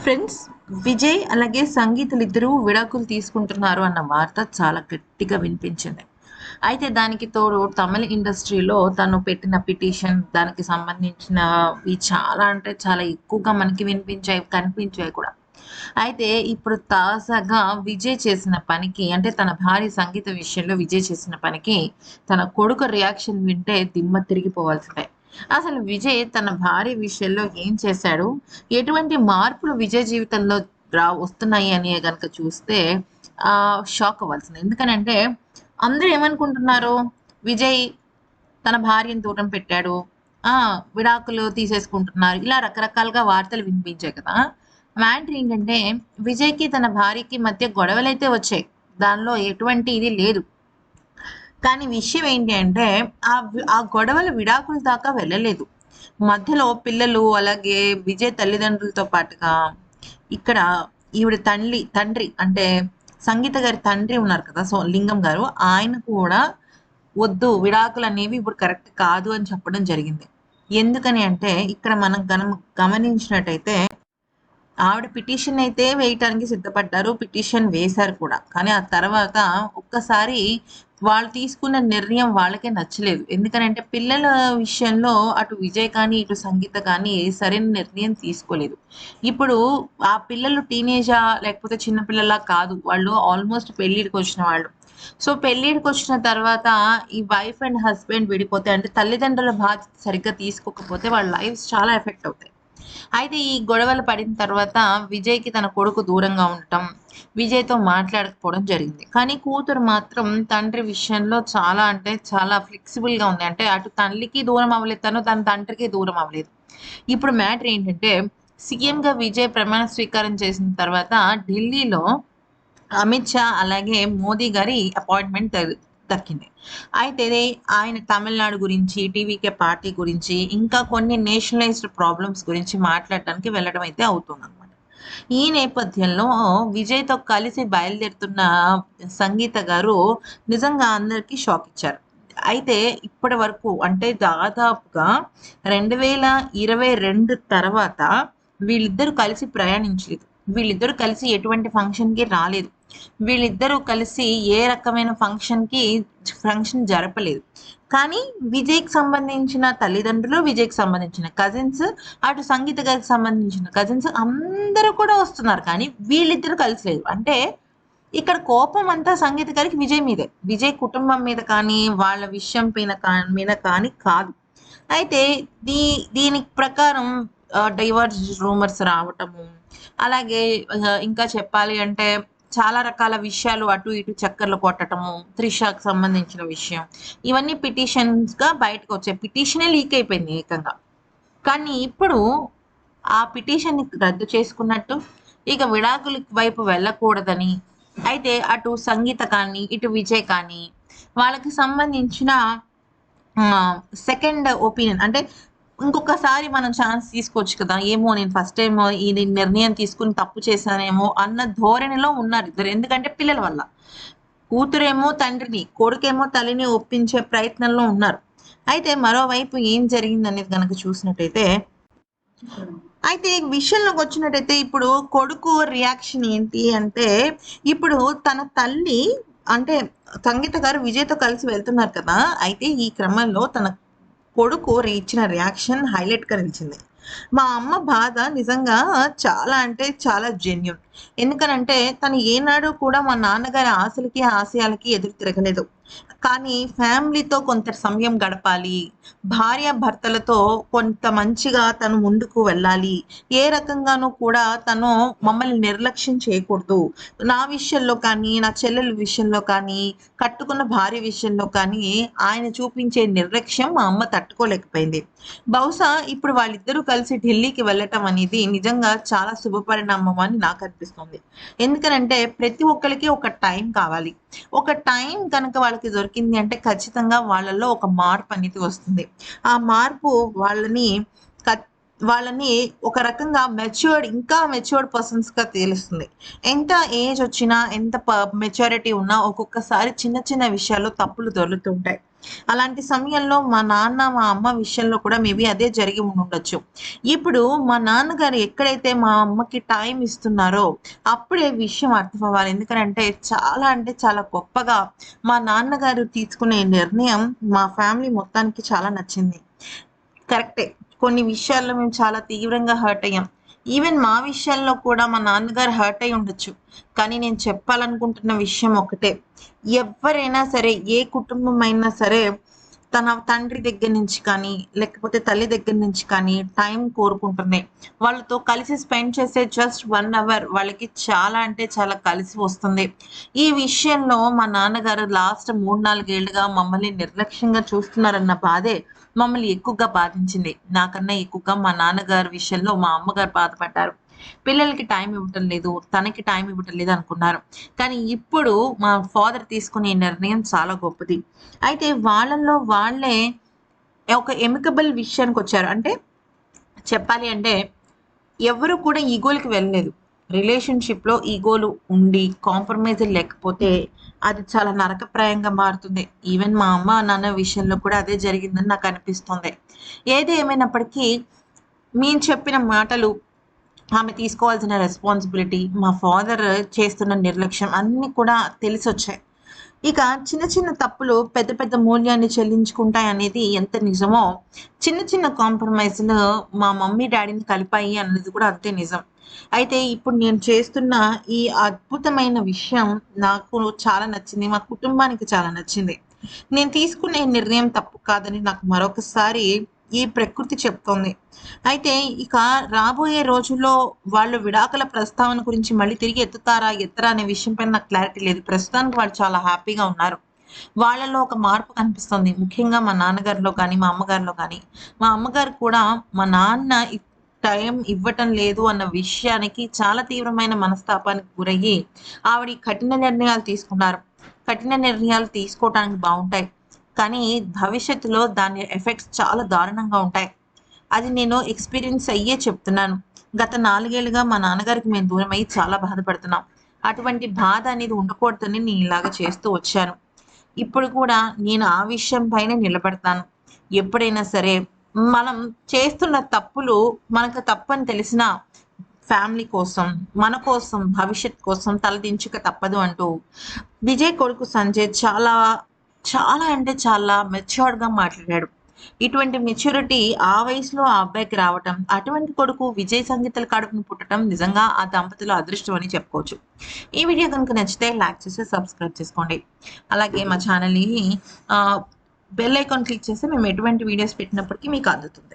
Friends, Vijay అలాగే సంగీతులిద్దరూ విడాకులు తీసుకుంటున్నారు అన్న వార్త చాలా గట్టిగా వినిపించింది. అయితే దానికి తోడు తమిళ ఇండస్ట్రీలో తను పెట్టిన పిటిషన్, దానికి సంబంధించినవి చాలా అంటే చాలా ఎక్కువగా మనకి వినిపించాయి, కనిపించాయి కూడా. అయితే ఇప్పుడు తాజాగా విజయ్ చేసిన పనికి అంటే తన భార్య సంగీత విషయంలో విజయ్ చేసిన పనికి తన కొడుకు రియాక్షన్ వింటే దిమ్మ తిరిగిపోవాల్సిందే. అసలు విజయ్ తన భార్య విషయంలో ఏం చేశాడు? ఎటువంటి మార్పులు విజయ్ జీవితంలో వస్తున్నాయి అని గనక చూస్తే షాక్ అవ్వాల్సిందే. ఎందుకనంటే అందరూ ఏమనుకుంటున్నారు? విజయ్ తన భార్యను దూరం పెట్టాడు. ఆ! విడాకులు తీసేసుకుంటున్నారు. ఇలా రకరకాలుగా వార్తలు వినిపించాయి కదా! మ్యాటర్ ఏంటంటే విజయ్‌కి తన భార్యకి మధ్య గొడవలైతే వచ్చాయి. దానిలో ఎటువంటి ఇది లేదు. కానీ విషయం ఏంటి అంటే ఆ గొడవలు విడాకుల దాకా వెళ్ళలేదు. మధ్యలో పిల్లలు అలాగే విజయ్ తల్లిదండ్రులతో పాటుగా ఇక్కడ ఈవిడ తండ్రి అంటే సంగీత గారి తండ్రి ఉన్నారు కదా! సో, లింగం గారు ఆయన కూడా వద్దు విడాకులనేవి ఇప్పుడు కరెక్ట్ కాదు అని చెప్పడం జరిగింది. ఎందుకని అంటే ఇక్కడ మనం గమనించినట్టయితే ఆవిడ పిటిషన్ అయితే వేయటానికి సిద్ధపడ్డారు. పిటిషన్ వేశారు కూడా. కానీ ఆ తర్వాత ఒక్కసారి వాళ్ళు తీసుకున్న నిర్ణయం వాళ్ళకే నచ్చలేదు. ఎందుకనంటే పిల్లల విషయంలో అటు విజయ్ కానీ, ఇటు సంగీత కానీ సరైన నిర్ణయం తీసుకోలేదు. ఇప్పుడు ఆ పిల్లలు టీనేజా లేకపోతే చిన్న పిల్లలా కాదు. వాళ్ళు ఆల్మోస్ట్ పెళ్ళిడికొచ్చిన వాళ్ళు. సో, పెళ్ళిడికొచ్చిన తర్వాత ఈ వైఫ్ అండ్ హస్బెండ్ విడిపోతే అంటే తల్లిదండ్రుల బాధ్యత సరిగ్గా తీసుకోకపోతే వాళ్ళ లైఫ్స్ చాలా ఎఫెక్ట్ అవుతాయి. అయితే ఈ గొడవలు పడిన తర్వాత విజయ్‌కి తన కొడుకు దూరంగా ఉండటం, విజయ్‌తో మాట్లాడకపోవడం జరిగింది. కానీ కూతురు మాత్రం తండ్రి విషయంలో చాలా అంటే చాలా ఫ్లెక్సిబుల్‌గా ఉంది. అంటే అటు తల్లికి దూరం అవ్వలేదు తన తండ్రికి దూరం అవ్వలేదు. ఇప్పుడు మ్యాటర్ ఏంటంటే సీఎంగా విజయ్ ప్రమాణ స్వీకారం చేసిన తర్వాత ఢిల్లీలో అమిత్ షా అలాగే మోదీ గారి అపాయింట్మెంట్ దక్కింది. అయితే ఆయన తమిళనాడు గురించి, టీవీకే పార్టీ గురించి, ఇంకా కొన్ని నేషనలైజ్డ్ ప్రాబ్లమ్స్ గురించి మాట్లాడటానికి వెళ్ళడం అయితే అవుతుందన్నమాట. ఈ నేపథ్యంలో విజయ్‌తో కలిసి బయలుదేరుతున్న సంగీత గారు నిజంగా అందరికీ షాక్ ఇచ్చారు. అయితే ఇప్పటి వరకు అంటే దాదాపుగా 2022 తర్వాత వీళ్ళిద్దరూ కలిసి ప్రయాణించలేదు. వీళ్ళిద్దరూ కలిసి ఎటువంటి ఫంక్షన్‌కి రాలేదు. వీళ్ళిద్దరూ కలిసి ఏ రకమైన ఫంక్షన్ జరపలేదు. కానీ విజయ్‌కి సంబంధించిన తల్లిదండ్రులు, విజయ్‌కి సంబంధించిన కజిన్స్, అటు సంగీత గారికి సంబంధించిన కజిన్స్ అందరూ కూడా వస్తున్నారు. కానీ వీళ్ళిద్దరూ కలిసి లేరు. అంటే ఇక్కడ కోపం అంతా సంగీత గారికి విజయ్ మీదే. విజయ్ కుటుంబం మీద కానీ, వాళ్ళ విషయం మీద కానీ కాదు. అయితే దీని ప్రకారం డైవర్స్ రూమర్స్ రావటము, అలాగే ఇంకా చెప్పాలి అంటే చాలా రకాల విషయాలు అటు ఇటు చక్కర్లు కొట్టటము, త్రిషకి సంబంధించిన విషయం. ఇవన్నీ పిటిషన్స్‌గా బయటకొచ్చాయి. పిటిషనే లీక్ అయిపోయింది ఏకంగా. కానీ ఇప్పుడు ఆ పిటిషన్‌ని రద్దు చేసుకున్నట్టు, ఇక విడాకుల వైపు వెళ్ళకూడదని, అయితే అటు సంగీత కానీ, ఇటు విజయ్ కానీ వాళ్ళకి సంబంధించిన సెకండ్ ఒపీనియన్ అంటే ఇంకొకసారి మనం ఛాన్స్ తీసుకోవచ్చు కదా! ఏమో నేను ఫస్ట్ టైమ్ ఇది నిర్ణయం తీసుకొని తప్పు చేశానేమో అన్న ధోరణిలో ఉన్నారు ఇద్దరు. ఎందుకంటే పిల్లల వల్ల. కూతురేమో తండ్రిని, కొడుకేమో తల్లిని ఒప్పించే ప్రయత్నంలో ఉన్నారు. అయితే మరోవైపు ఏం జరిగిందనేది గనక చూసినట్టయితే అయితే విషయంలోకొచ్చినట్టయితే ఇప్పుడు కొడుకు రియాక్షన్ ఏంటి అంటే, ఇప్పుడు తన తల్లి అంటే సంగీత గారు విజయ్‌తో కలిసి వెళ్తున్నారు కదా! అయితే ఈ క్రమంలో తన కొడుకు ఇచ్చిన రియాక్షన్ హైలైట్‌గా నిలిచింది. మా అమ్మ బాధ నిజంగా చాలా అంటే చాలా జెన్యూన్. ఎందుకనంటే తను ఏనాడు కూడా మా నాన్నగారి ఆశలకి, ఆశయాలకి ఎదురు తిరగలేదు. కానీ ఫ్యామిలీతో కొంత సమయం గడపాలి. భార్యాభర్తలతో కొంత మంచిగా తను ముందుకు వెళ్ళాలి. ఏ రకంగానూ కూడా తను మమ్మల్ని నిర్లక్ష్యం చేయకూడదు. నా విషయంలో కానీ, నా చెల్లెల విషయంలో కానీ, కట్టుకున్న భార్య విషయంలో కానీ ఆయన చూపించే నిర్లక్ష్యం మా అమ్మ తట్టుకోలేకపోయింది. బహుశా ఇప్పుడు వాళ్ళిద్దరూ కలిసి ఢిల్లీకి వెళ్ళటం అనేది నిజంగా చాలా శుభపరిణామం అని నాకనిపిస్తుంది. ఎందుకనంటే ప్రతి ఒక్కళ్ళకి ఒక టైం కావాలి. ఒక టైం కనుక వాళ్ళకి దొరికింది అంటే ఖచ్చితంగా వాళ్ళలో ఒక మార్పు అనేది వస్తుంది. ఆ మార్పు వాళ్ళని వాళ్ళని ఒక రకంగా ఇంకా మెచ్యూర్డ్ పర్సన్స్‌గా తెలుస్తుంది. ఎంత ఏజ్ వచ్చినా, ఎంత మెచ్యూరిటీ ఉన్నా ఒక్కొక్కసారి చిన్న చిన్న విషయాల్లో తప్పులు దొర్లుతుంటాయి. అలాంటి సమయంలో మా నాన్న, మా అమ్మ విషయంలో కూడా మేబీ అదే జరిగి ఉండుండొచ్చు. ఇప్పుడు మా నాన్నగారు ఎక్కడైతే మా అమ్మకి టైం ఇస్తున్నారో, అప్పుడే విషయం అర్థమవ్వాలి. ఎందుకనంటే అంటే చాలా గొప్పగా మా నాన్నగారు తీసుకునే నిర్ణయం మా ఫ్యామిలీ మొత్తానికి చాలా నచ్చింది. కరెక్టే. కొన్ని విషయాల్లో మేము చాలా తీవ్రంగా హర్ట్ అయ్యాం. ఈవెన్ మా విషయాల్లో కూడా మా నాన్నగారు హర్ట్ అయ్యి ఉండొచ్చు. కానీ నేను చెప్పాలనుకుంటున్న విషయం ఒకటే. ఎవ్వరైనా సరే, ఏ కుటుంబం అయినా సరే, తన తండ్రి దగ్గర నుంచి కానీ, లేకపోతే తల్లి దగ్గర నుంచి కానీ టైం కోరుకుంటుంది. వాళ్ళతో కలిసి స్పెండ్ చేసే జస్ట్ 1 అవర్ వాళ్ళకి చాలా అంటే చాలా కలిసి వస్తుంది. ఈ విషయంలో మా నాన్నగారు లాస్ట్ 3, 4 ఏళ్లుగా మమ్మల్ని నిర్లక్ష్యంగా చూస్తున్నారన్న బాధే మమ్మల్ని ఎక్కువగా బాధించింది. నాకన్నా ఎక్కువగా మా నాన్నగారి విషయంలో మా అమ్మగారు బాధపడ్డారు. పిల్లలకి టైం ఇవ్వటం లేదు, తనకి టైం ఇవ్వటం లేదు అనుకున్నారు. కానీ ఇప్పుడు మా ఫాదర్ తీసుకునే నిర్ణయం చాలా గొప్పది. అయితే వాళ్ళలో వాళ్ళే ఒక ఎమికబుల్ విషయానికొచ్చారు. అంటే చెప్పాలి అంటే ఎవ్వరు కూడా ఈగోలకి వెళ్ళలేదు. రిలేషన్‌షిప్‌లో ఈగోలు ఉండి కాంప్రమైజ్ లేకపోతే అది చాలా నరకప్రాయంగా మారుతుంది. ఈవెన్ మా అమ్మ, నాన్న విషయంలో కూడా అదే జరిగిందని నాకనిపిస్తుంది. ఏది ఏమైనప్పటికీ మేము చెప్పిన మాటలు, ఆమె తీసుకోవాల్సిన రెస్పాన్సిబిలిటీ, మా ఫాదర్ చేస్తున్న నిర్లక్ష్యం అన్నీ కూడా తెలిసొచ్చాయి. ఇక చిన్న చిన్న తప్పులు పెద్ద పెద్ద మూల్యాన్ని చెల్లించుకుంటాయనేది ఎంత నిజమో, చిన్న చిన్న కాంప్రమైజ్‌లు మా మమ్మీ, డ్యాడీని కలిపాయి అన్నది కూడా అంతే నిజం. అయితే ఇప్పుడు నేను చేస్తున్న ఈ అద్భుతమైన విషయం నాకు చాలా నచ్చింది. మా కుటుంబానికి చాలా నచ్చింది. నేను తీసుకునే నిర్ణయం తప్పు కాదని నాకు మరొకసారి ఈ ప్రకృతి చెప్తోంది. అయితే ఇక రాబోయే రోజుల్లో వాళ్ళు విడాకుల ప్రస్తావన గురించి మళ్ళీ తిరిగి ఎత్తుతారా? ఎత్తరా? అనే విషయం పైన నాకు క్లారిటీ లేదు. ప్రస్తుతానికి వాళ్ళు చాలా హ్యాపీగా ఉన్నారు. వాళ్ళలో ఒక మార్పు కనిపిస్తుంది. ముఖ్యంగా మా నాన్నగారిలో కానీ, మా అమ్మగారిలో కానీ. మా అమ్మగారు కూడా మా నాన్న టైం ఇవ్వటం లేదు అన్న విషయానికి చాలా తీవ్రమైన మనస్తాపానికి గురయ్యి, ఆవిడ ఈ కఠిన నిర్ణయాలు తీసుకున్నారు. కఠిన నిర్ణయాలు తీసుకోవటానికి బావుంటాయి. కానీ భవిష్యత్తులో దాని ఎఫెక్ట్స్ చాలా దారుణంగా ఉంటాయి. అది నేను ఎక్స్‌పీరియన్స్ అయ్యే చెప్తున్నాను. గత 4 ఏళ్లుగా మా నాన్నగారికి మేము దూరమై చాలా బాధపడుతున్నాం. అటువంటి బాధ అనేది ఉండకూడదని నేను ఇలాగ చేస్తూ వచ్చాను. ఇప్పుడు కూడా నేను ఆ విషయం పైనే నిలబడతాను. ఎప్పుడైనా సరే మనం చేస్తున్న తప్పులు మనకు తప్పని తెలిసినా ఫ్యామిలీ కోసం, మన కోసం, భవిష్యత్ కోసం తలదించుక తప్పదు అంటూ విజయ్ కొడుకు సంజయ్ చాలా అంటే చాలా మెచ్యూర్డ్‌గా మాట్లాడాడు. ఇటువంటి మెచ్యూరిటీ ఆ వయసులో ఆ అబ్బాయికి రావటం, అటువంటి కొడుకు విజయ్ సంగీతల కడుపున పుట్టటం నిజంగా ఆ దంపతుల అదృష్టం అని చెప్పుకోవచ్చు. ఈ వీడియో గనుక నచ్చితే లైక్ చేసి సబ్స్క్రైబ్ చేసుకోండి. అలాగే మా ఛానల్‌ని ఆహ్, బెల్ ఐకాన్ క్లిక్ చేస్తే మేము ఎటువంటి వీడియోస్ పెట్టినప్పటికీ మీకు అందుతుంది.